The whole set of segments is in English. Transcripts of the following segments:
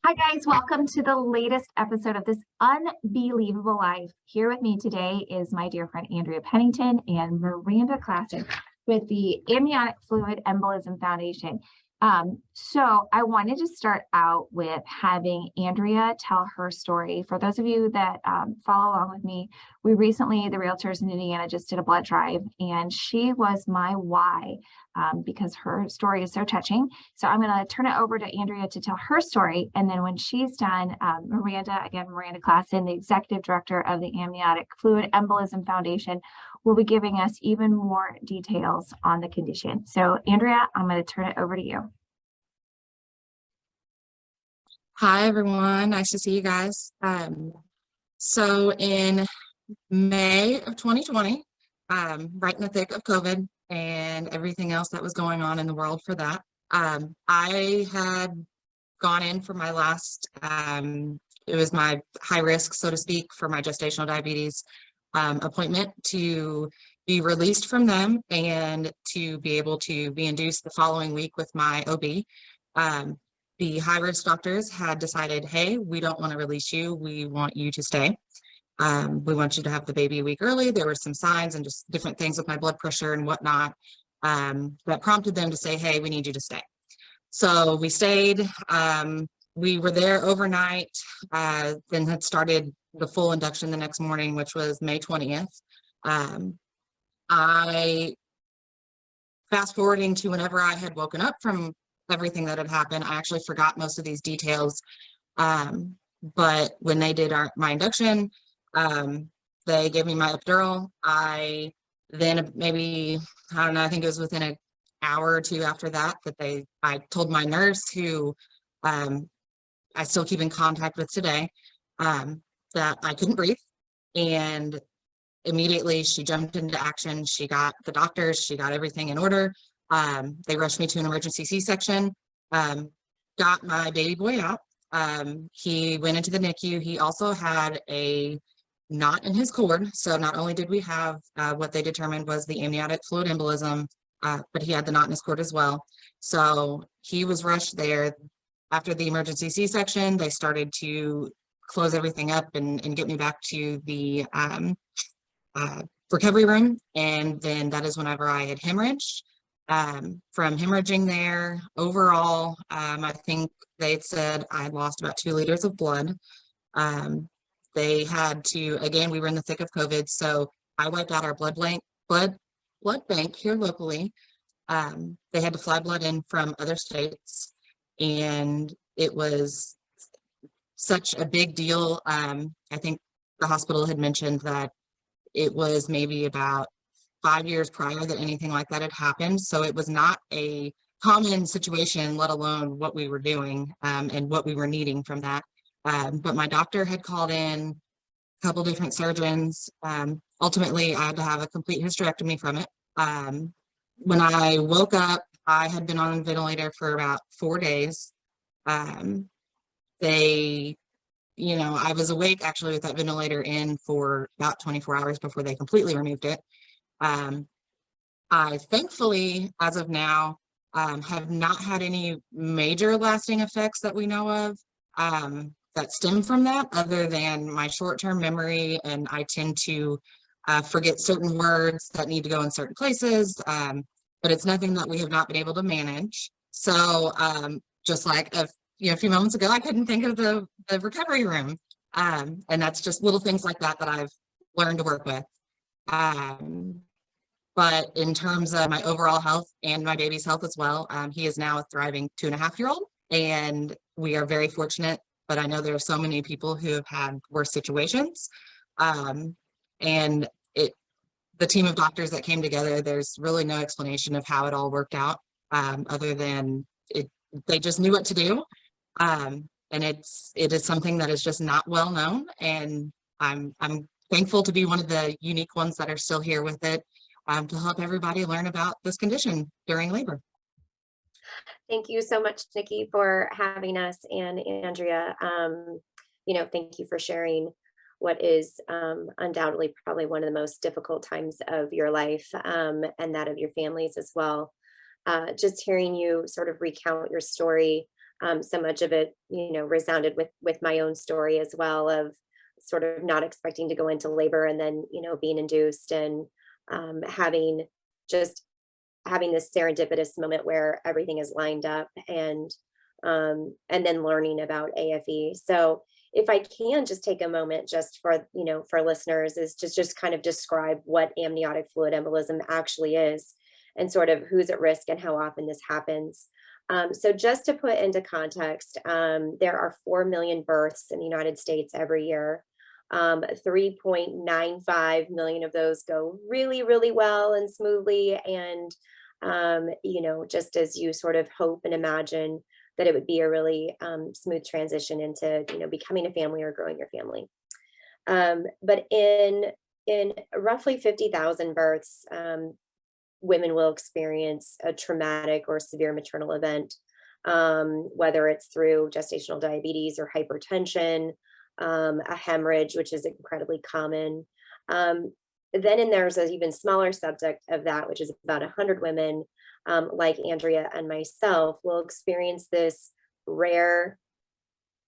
Hi guys, welcome to the latest episode of this UnBee-lievable life. Here with me today is my dear friend Andrea Pennington and Miranda Klassen with the Amniotic Fluid Embolism Foundation. So I wanted to start out with having Andrea tell her story. For those of you that follow along with me, we recently, the Realtors in Indiana, just did a blood drive, and she was my why because her story is so touching. So I'm going to turn it over to Andrea to tell her story. And then when she's done, Miranda Klassen, the executive director of the Amniotic Fluid Embolism Foundation, will be giving us even more details on the condition. So Andrea, I'm going to turn it over to you. Hi, everyone. Nice to see you guys. So in May of 2020, right in the thick of COVID and everything else that was going on in the world for that, I had gone in for my last, it was my high risk, so to speak, for my gestational diabetes appointment to be released from them and to be able to be induced the following week with my OB. The high-risk doctors had decided, hey, we don't want to release you. We want you to stay. We want you to have the baby a week early. There were some signs and just different things with my blood pressure and whatnot that prompted them to say, hey, we need you to stay. So we stayed. We were there overnight, then had started the full induction the next morning, which was May 20th. I, fast forwarding to whenever I had woken up from everything that had happened, I actually forgot most of these details. But when they did my induction, they gave me my epidural. I then maybe, I don't know, I think it was within an hour or two after that, I told my nurse, who I still keep in contact with today, that I couldn't breathe. And immediately she jumped into action. She got the doctors, she got everything in order. They rushed me to an emergency C-section, got my baby boy out. He went into the NICU. He also had a knot in his cord. So not only did we have what they determined was the amniotic fluid embolism, but he had the knot in his cord as well. So he was rushed there. After the emergency C-section, they started to close everything up and get me back to the recovery room. And then that is whenever I had hemorrhaged. From hemorrhaging there, overall, I think they said I lost about 2 liters of blood. They had to, again, we were in the thick of COVID, so I wiped out our blood bank here locally. They had to fly blood in from other states, and it was such a big deal. I think the hospital had mentioned that it was maybe about 5 years prior that anything like that had happened. So it was not a common situation, let alone what we were doing and what we were needing from that. But my doctor had called in a couple different surgeons. Ultimately, I had to have a complete hysterectomy from it. When I woke up, I had been on a ventilator for about 4 days. I was awake actually with that ventilator in for about 24 hours before they completely removed it. I thankfully, as of now, have not had any major lasting effects that we know of that stem from that, other than my short-term memory, and I tend to forget certain words that need to go in certain places, but it's nothing that we have not been able to manage. So just like a few moments ago, I couldn't think of the recovery room, and that's just little things like that that I've learned to work with. But in terms of my overall health and my baby's health as well, he is now a thriving 2.5-year-old, and we are very fortunate. But I know there are so many people who have had worse situations, and the team of doctors that came together, there's really no explanation of how it all worked out, other than they just knew what to do. And it is something that is just not well known, and I'm thankful to be one of the unique ones that are still here with it, to help everybody learn about this condition during labor. Thank you so much, Nikki, for having us, and Andrea. Thank you for sharing what is undoubtedly probably one of the most difficult times of your life, and that of your families as well. Just hearing you sort of recount your story, so much of it, resounded with my own story as well, of sort of not expecting to go into labor and then, being induced, and having this serendipitous moment where everything is lined up, and then learning about AFE. So if I can just take a moment just for listeners, is just kind of describe what amniotic fluid embolism actually is, and sort of who's at risk and how often this happens. So just to put into context, there are 4 million births in the United States every year. 3.95 million of those go really, really well and smoothly. And, just as you sort of hope and imagine that it would be a really smooth transition into, becoming a family or growing your family. But in roughly 50,000 births, women will experience a traumatic or severe maternal event, whether it's through gestational diabetes or hypertension, a hemorrhage, which is incredibly common. Then there's an even smaller subset of that, which is about 100 women, like Andrea and myself, will experience this rare,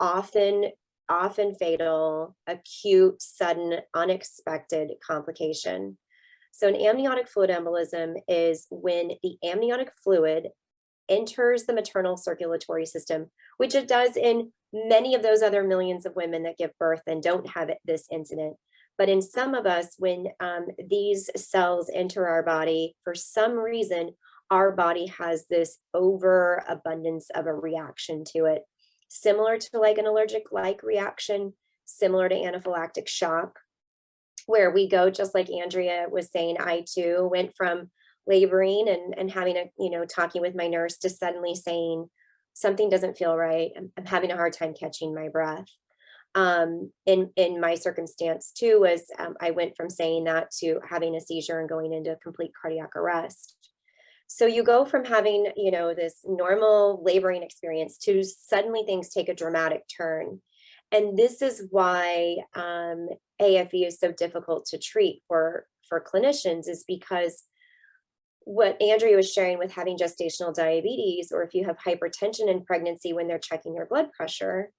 often fatal, acute, sudden, unexpected complication. So an amniotic fluid embolism is when the amniotic fluid enters the maternal circulatory system, which it does in many of those other millions of women that give birth and don't have this incident. But in some of us, when these cells enter our body, for some reason, our body has this overabundance of a reaction to it, similar to like an allergic-like reaction, similar to anaphylactic shock, where we go, just like Andrea was saying, I too went from laboring and having talking with my nurse to suddenly saying, something doesn't feel right. I'm having a hard time catching my breath. In my circumstance too, was I went from saying that to having a seizure and going into complete cardiac arrest. So you go from having, this normal laboring experience to suddenly things take a dramatic turn. And this is why AFE is so difficult to treat for clinicians, is because what Andrea was sharing with having gestational diabetes, or if you have hypertension in pregnancy when they're checking your blood pressure,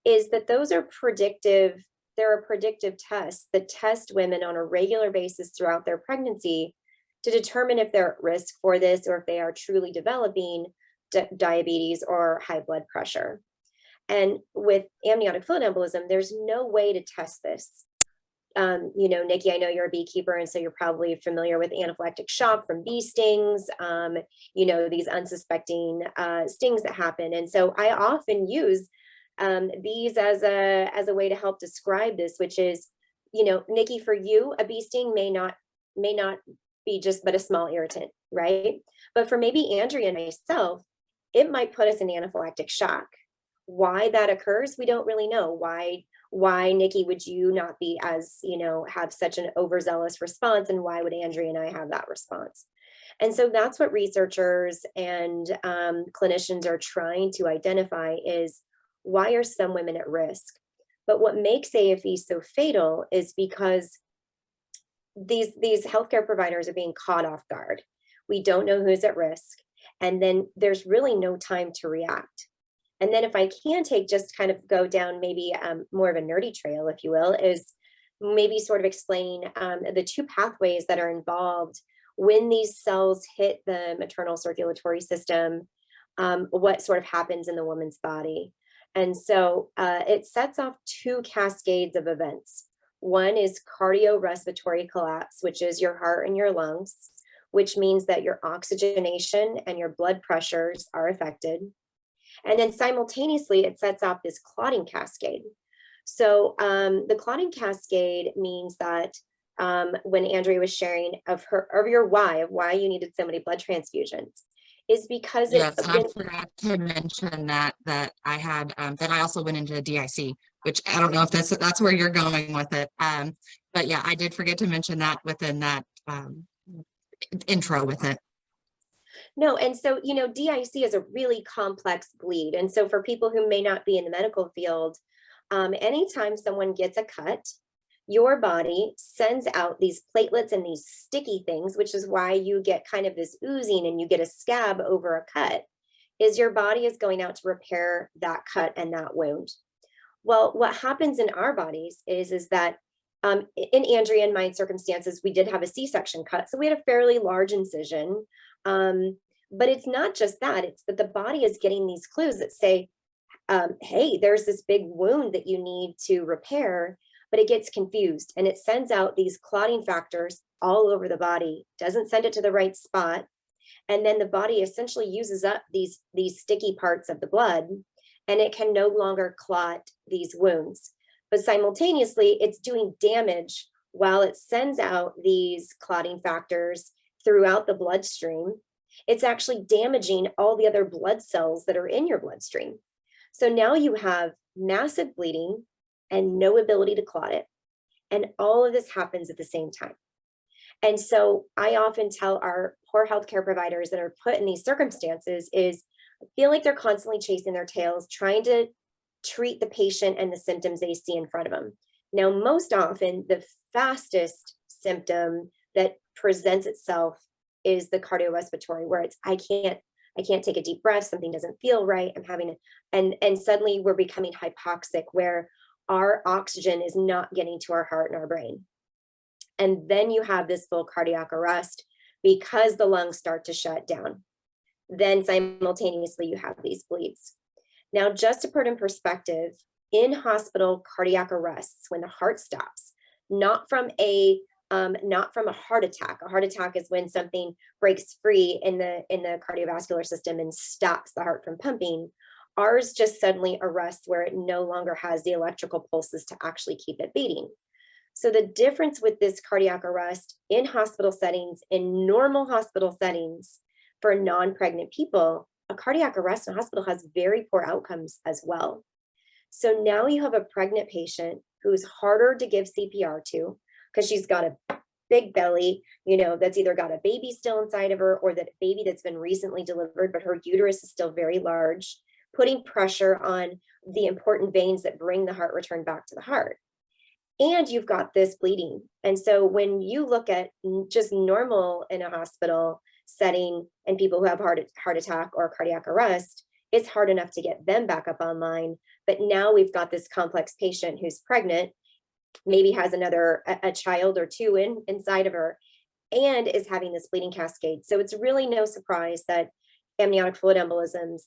is that those are predictive. There are predictive tests that test women on a regular basis throughout their pregnancy to determine if they're at risk for this, or if they are truly developing diabetes or high blood pressure. And with amniotic fluid embolism, there's no way to test this. Nikki, I know you're a beekeeper, and so you're probably familiar with anaphylactic shock from bee stings, these unsuspecting stings that happen. And so I often use bees as a way to help describe this, which is, Nikki, for you, a bee sting may not be just but a small irritant, right? But for maybe Andrea and myself, it might put us in anaphylactic shock. Why that occurs, we don't really know. Why, Nikki, would you not be as, have such an overzealous response? And why would Andrea and I have that response? And so that's what researchers and clinicians are trying to identify, is why are some women at risk? But what makes AFE so fatal is because these healthcare providers are being caught off guard. We don't know who's at risk. And then there's really no time to react. And then if I can just kind of go down maybe more of a nerdy trail, if you will, is maybe sort of explain the two pathways that are involved when these cells hit the maternal circulatory system, what sort of happens in the woman's body. And so it sets off two cascades of events. One is cardiorespiratory collapse, which is your heart and your lungs, which means that your oxygenation and your blood pressures are affected. And then simultaneously, it sets off this clotting cascade. So the clotting cascade means that when Andrea was sharing of why you needed so many blood transfusions, is because yes, I forgot to mention that I had that I also went into DIC, which I don't know if that's where you're going with it. But yeah, I did forget to mention that within that intro with it. No, and so, DIC is a really complex bleed. And so for people who may not be in the medical field, anytime someone gets a cut, your body sends out these platelets and these sticky things, which is why you get kind of this oozing and you get a scab over a cut. is your body is going out to repair that cut and that wound. Well, what happens in our bodies is that in Andrea and my circumstances, we did have a C-section cut. So we had a fairly large incision. But it's not just that, it's that the body is getting these clues that say, hey, there's this big wound that you need to repair, but it gets confused and it sends out these clotting factors all over the body, doesn't send it to the right spot. And then the body essentially uses up these sticky parts of the blood, and it can no longer clot these wounds. But simultaneously, it's doing damage while it sends out these clotting factors throughout the bloodstream. It's actually damaging all the other blood cells that are in your bloodstream. So now you have massive bleeding and no ability to clot it. And all of this happens at the same time. And so I often tell our poor healthcare providers that are put in these circumstances is I feel like they're constantly chasing their tails, trying to treat the patient and the symptoms they see in front of them. Now, most often, the fastest symptom that presents itself is the cardiorespiratory, where it's I can't take a deep breath, something doesn't feel right, I'm having and suddenly we're becoming hypoxic, where our oxygen is not getting to our heart and our brain. And then you have this full cardiac arrest because the lungs start to shut down. Then simultaneously you have these bleeds. Now, just to put in perspective, in hospital cardiac arrests, when the heart stops, not from a heart attack. A heart attack is when something breaks free in the cardiovascular system and stops the heart from pumping. Ours just suddenly arrests where it no longer has the electrical pulses to actually keep it beating. So the difference with this cardiac arrest in hospital settings, in normal hospital settings for non-pregnant people, a cardiac arrest in a hospital has very poor outcomes as well. So now you have a pregnant patient who's harder to give CPR to because she's got a big belly, that's either got a baby still inside of her or that baby that's been recently delivered, but her uterus is still very large, putting pressure on the important veins that bring the heart return back to the heart. And you've got this bleeding. And so when you look at just normal in a hospital setting and people who have heart attack or cardiac arrest, it's hard enough to get them back up online. But now we've got this complex patient who's pregnant, maybe has a child or two inside of her, and is having this bleeding cascade. So it's really no surprise that amniotic fluid embolisms,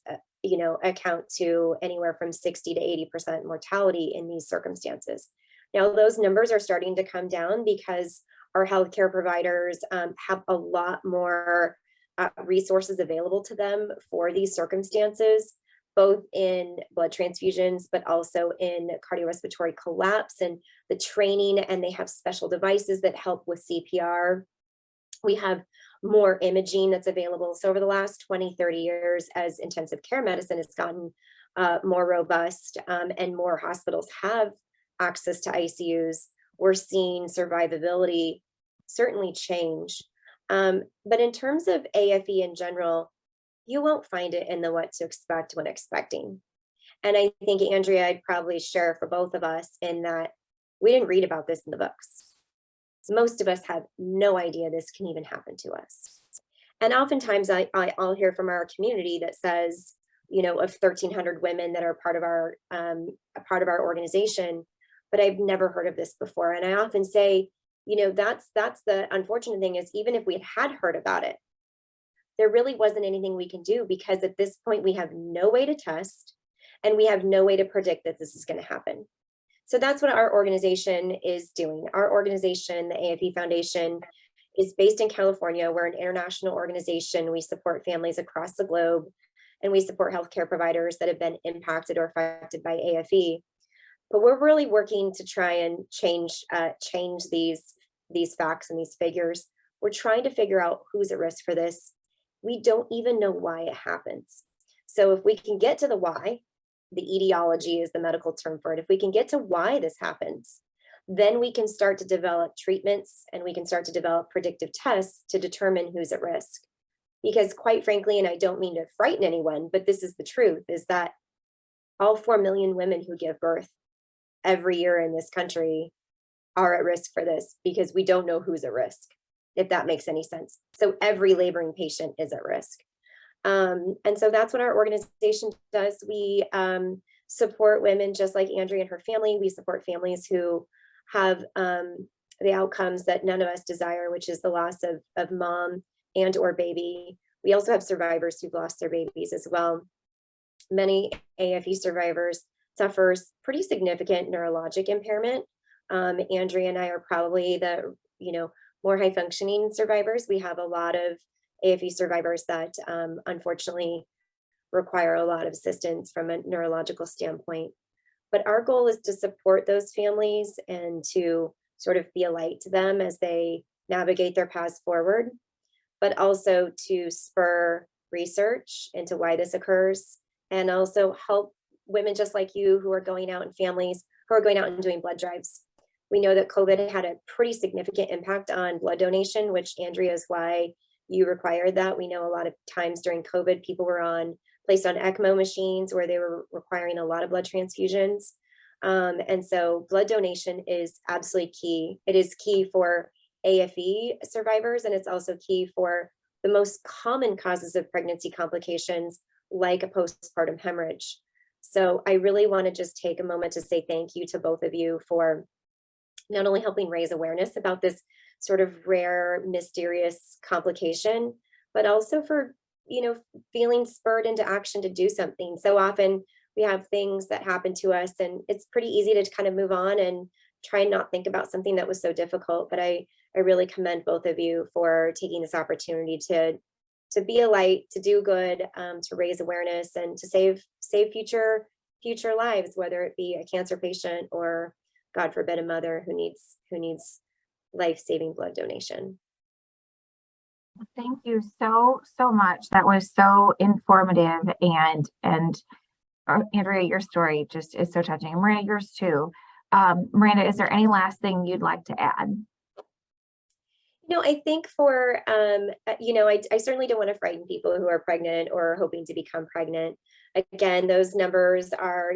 account to anywhere from 60 to 80% mortality in these circumstances. Now, those numbers are starting to come down because our healthcare providers have a lot more resources available to them for these circumstances, both in blood transfusions, but also in cardiorespiratory collapse and the training, and they have special devices that help with CPR. We have more imaging that's available. So over the last 20, 30 years, as intensive care medicine has gotten more robust and more hospitals have access to ICUs, we're seeing survivability certainly change. But in terms of AFE in general, you won't find it in the what to expect when expecting. And I think, Andrea, I'd probably share for both of us in that we didn't read about this in the books. Most of us have no idea this can even happen to us. And oftentimes I'll hear from our community that says, of 1,300 women that are part of our organization, but I've never heard of this before. And I often say, that's the unfortunate thing is even if we had heard about it, there really wasn't anything we can do because at this point we have no way to test and we have no way to predict that this is going to happen. So that's what our organization is doing. Our organization, the AFE Foundation, is based in California. We're an international organization. We support families across the globe, and we support healthcare providers that have been impacted or affected by AFE. But we're really working to try and change these facts and these figures. We're trying to figure out who's at risk for this. We don't even know why it happens. So if we can get to the why, the etiology is the medical term for it. If we can get to why this happens, then we can start to develop treatments and we can start to develop predictive tests to determine who's at risk. Because quite frankly, and I don't mean to frighten anyone, but this is the truth, is that all 4 million women who give birth every year in this country are at risk for this because we don't know who's at risk, if that makes any sense. So every laboring patient is at risk. And so that's what our organization does. We support women just like Andrea and her family. We support families who have the outcomes that none of us desire, which is the loss of mom and or baby. We also have survivors who've lost their babies as well. Many AFE survivors suffers pretty significant neurologic impairment. Andrea and I are probably the more high functioning survivors. We have a lot of AFE survivors that unfortunately require a lot of assistance from a neurological standpoint. But our goal is to support those families and to sort of be a light to them as they navigate their paths forward, but also to spur research into why this occurs, and also help women just like you who are going out, and families who are going out and doing blood drives. We know that COVID had a pretty significant impact on blood donation, which Andrea is why you required that. We know a lot of times during COVID, people were placed on ECMO machines where they were requiring a lot of blood transfusions. And so blood donation is absolutely key. It is key for AFE survivors, and it's also key for the most common causes of pregnancy complications, like a postpartum hemorrhage. So I really want to just take a moment to say thank you to both of you for not only helping raise awareness about this sort of rare, mysterious complication, but also for, feeling spurred into action to do something. So often we have things that happen to us, and it's pretty easy to kind of move on and try and not think about something that was so difficult. But I really commend both of you for taking this opportunity to be a light, to do good, to raise awareness, and to save future lives, whether it be a cancer patient or, God forbid, a mother who needs life-saving blood donation. Thank you so much. That was so informative, and Andrea, your story just is so touching. And Miranda, yours too. Miranda, is there any last thing you'd like to add? I think for, I certainly don't want to frighten people who are pregnant or hoping to become pregnant. Again, those numbers are,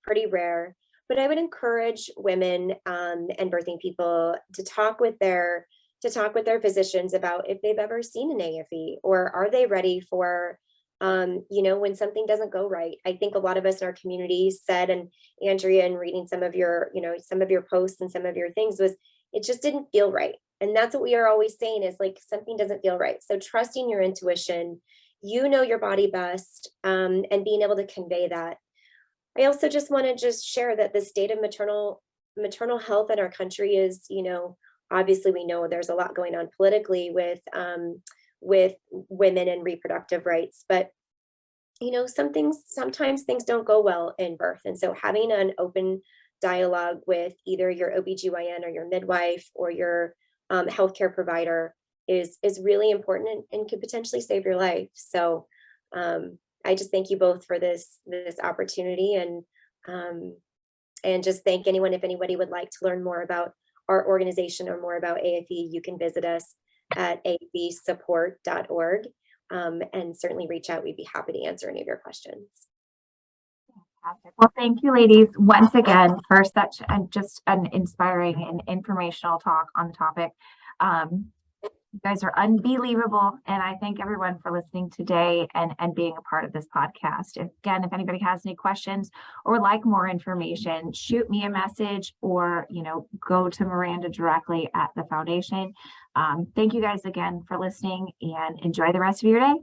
pretty rare, but I would encourage women and birthing people to talk with their physicians about if they've ever seen an AFE, or are they ready for, when something doesn't go right. I think a lot of us in our community said, and Andrea, in reading some of your posts and some of your things, was it just didn't feel right. And that's what we are always saying, is like, something doesn't feel right. So trusting your intuition, your body best, and being able to convey that. I also just want to share that the state of maternal health in our country is, obviously we know there's a lot going on politically with women and reproductive rights, but sometimes things don't go well in birth. And so having an open dialogue with either your OBGYN or your midwife or your healthcare provider is really important and could potentially save your life. So I just thank you both for this opportunity, and just thank anyone. If anybody would like to learn more about our organization or more about AFE, you can visit us at afesupport.org, and certainly reach out. We'd be happy to answer any of your questions. Fantastic. Well, thank you, ladies, once again for such just an inspiring and informational talk on the topic. You guys are unbelievable, and I thank everyone for listening today and being a part of this podcast. Again, if anybody has any questions or would like more information, shoot me a message, or go to Miranda directly at the foundation. Thank you guys again for listening, and enjoy the rest of your day.